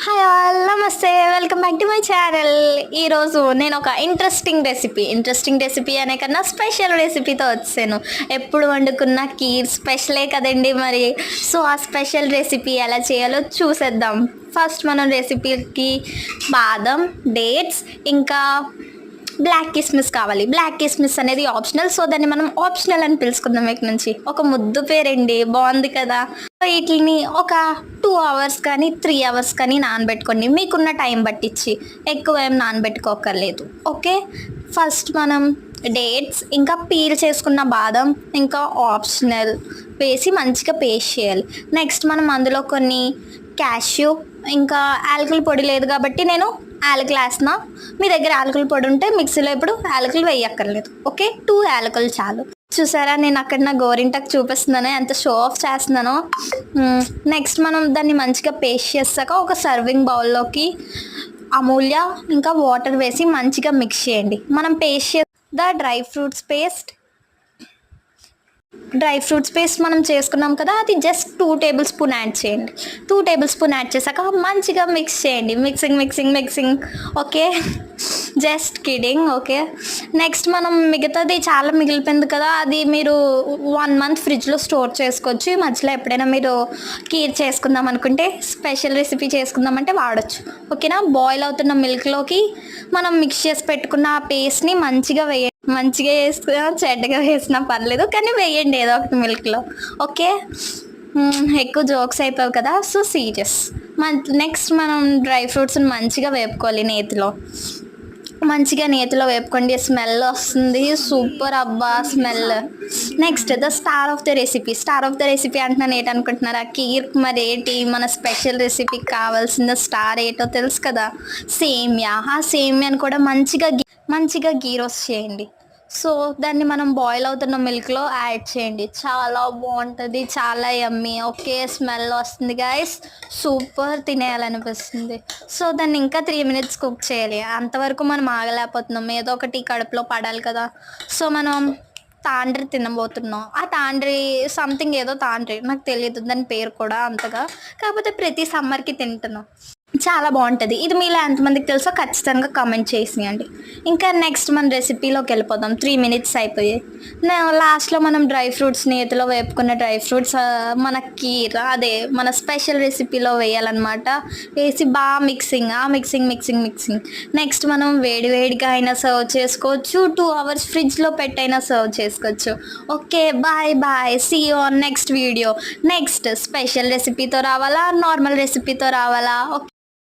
Hi all, నమస్తే, welcome back to my channel. ఈరోజు నేను ఒక ఇంట్రెస్టింగ్ రెసిపీ అనే కన్నా స్పెషల్ రెసిపీతో వచ్చాను. ఎప్పుడు వండుకున్న కీర్ స్పెషలే కదండి మరి. సో ఆ స్పెషల్ రెసిపీ ఎలా చేయాలో చూసేద్దాం. ఫస్ట్ మనం రెసిపీకి బాదం, డేట్స్, ఇంకా బ్లాక్ కిస్మిస్ కావాలి. బ్లాక్ కిస్మిస్ అనేది ఆప్షనల్, సో దాన్ని మనం ఆప్షనల్ అని పిలుచుకుందాం. ఇక్కడ నుంచి ఒక ముద్దు పేరండి, బాగుంది కదా. వీటిని ఒక 2 hours కానీ 3 hours కానీ నానబెట్టుకోండి, మీకున్న టైం పట్టించి. ఎక్కువ ఏం నానబెట్టుకోకర్లేదు. ఓకే, ఫస్ట్ మనం డేట్స్ ఇంకా పీల్ చేసుకున్న బాదం ఇంకా ఆప్షనల్ వేసి మంచిగా పేస్ట్ చేయాలి. నెక్స్ట్ మనం అందులో కొన్ని క్యాష్యూ ఇంకా యాలకుల పొడి లేదు కాబట్టి నేను యాలకులు వేసిన. మీ దగ్గర యాలకుల పొడి ఉంటే మిక్సీలో ఇప్పుడు యాలకులు వేయక్కర్లేదు. ఓకే, 2 యాలకులు చాలు. చూసారా, నేను అక్కడ నా గోరింటకు చూపిస్తున్నాను, ఎంత షో ఆఫ్ చేస్తున్నానో. నెక్స్ట్ మనం దాన్ని మంచిగా పేస్ట్ చేసాక ఒక సర్వింగ్ బౌల్లోకి అమూల్య ఇంకా వాటర్ వేసి మంచిగా మిక్స్ చేయండి. మనం పేస్ట్ చేసిన డ్రై ఫ్రూట్స్ పేస్ట్ మనం చేసుకున్నాం కదా, అది జస్ట్ 2 tablespoon యాడ్ చేయండి. 2 tablespoon యాడ్ చేశాక మంచిగా మిక్స్ చేయండి. Mixing. Okay, just kidding. Okay, next మనం మిగతాది చాలా మిగిలిపోయింది కదా, అది మీరు 1 month ఫ్రిడ్జ్లో స్టోర్ చేసుకోవచ్చు. ఈ మధ్యలో ఎప్పుడైనా మీరు కీర్ చేసుకుందాం అనుకుంటే, స్పెషల్ రెసిపీ చేసుకుందామంటే వాడచ్చు. ఓకేనా, బాయిల్ అవుతున్న మిల్క్లోకి మనం మిక్స్ చేసి పెట్టుకున్న ఆ పేస్ట్ని మంచిగా వేసుకున్నా చెడ్డగా వేసినా పర్లేదు, కానీ వేయండి ఏదో ఒకటి మిల్క్లో. ఓకే, ఎక్కువ జోక్స్ అయిపోవు కదా, సో సీరియస్. నెక్స్ట్ మనం డ్రై ఫ్రూట్స్ని మంచిగా వేపుకోవాలి. నేతిలో వేపుకోండి. స్మెల్ వస్తుంది, సూపర్ అబ్బా smell. Next the star of the recipe అంటున్నాను. ఏంటనుకుంటున్నారా, కీర్. మరి ఏంటి మన స్పెషల్ రెసిపీకి కావాల్సిన స్టార్ ఏంటో తెలుసు కదా, సేమియా. ఆ సేమియాని కూడా మంచిగా గీ రోస్ట్ చేయండి. సో దాన్ని మనం బాయిల్ అవుతున్న మిల్క్లో యాడ్ చేయండి. చాలా బాగుంటుంది, చాలా యమ్మీ. ఓకే, స్మెల్ వస్తుంది గైస్, సూపర్, తినేయాలనిపిస్తుంది. సో దాన్ని ఇంకా 3 minutes కుక్ చేయాలి. అంతవరకు మనం ఆగలేకపోతున్నాం, ఏదో ఒకటి కడుపులో పడాలి కదా. సో మనం తాండ్రి తినబోతున్నాం. ఆ తాండ్రి సంథింగ్ ఏదో తాండ్రి, నాకు తెలియదు దాని పేరు కూడా అంతగా, కాకపోతే ప్రతి సమ్మర్కి తింటున్నాం. చాలా బాగుంటుంది. ఇది మీలో ఎంతమందికి తెలుసో ఖచ్చితంగా కామెంట్ చేసేయండి. ఇంకా నెక్స్ట్ మన రెసిపీలోకి వెళ్ళిపోదాం. 3 minutes అయిపోయాయి. లాస్ట్లో మనం డ్రై ఫ్రూట్స్, నేతిలో వేపుకున్న డ్రై ఫ్రూట్స్ మన కీర్, అదే మన స్పెషల్ రెసిపీలో వేయాలన్నమాట. వేసి బాగా మిక్సింగ్. నెక్స్ట్ మనం వేడిగా అయినా సర్వ్ చేసుకోవచ్చు, 2 hours ఫ్రిడ్జ్లో పెట్టైనా సర్వ్ చేసుకోవచ్చు. Okay, bye, see you on next video. Next special రెసిపీతో రావాలా, నార్మల్ రెసిపీతో రావాలా?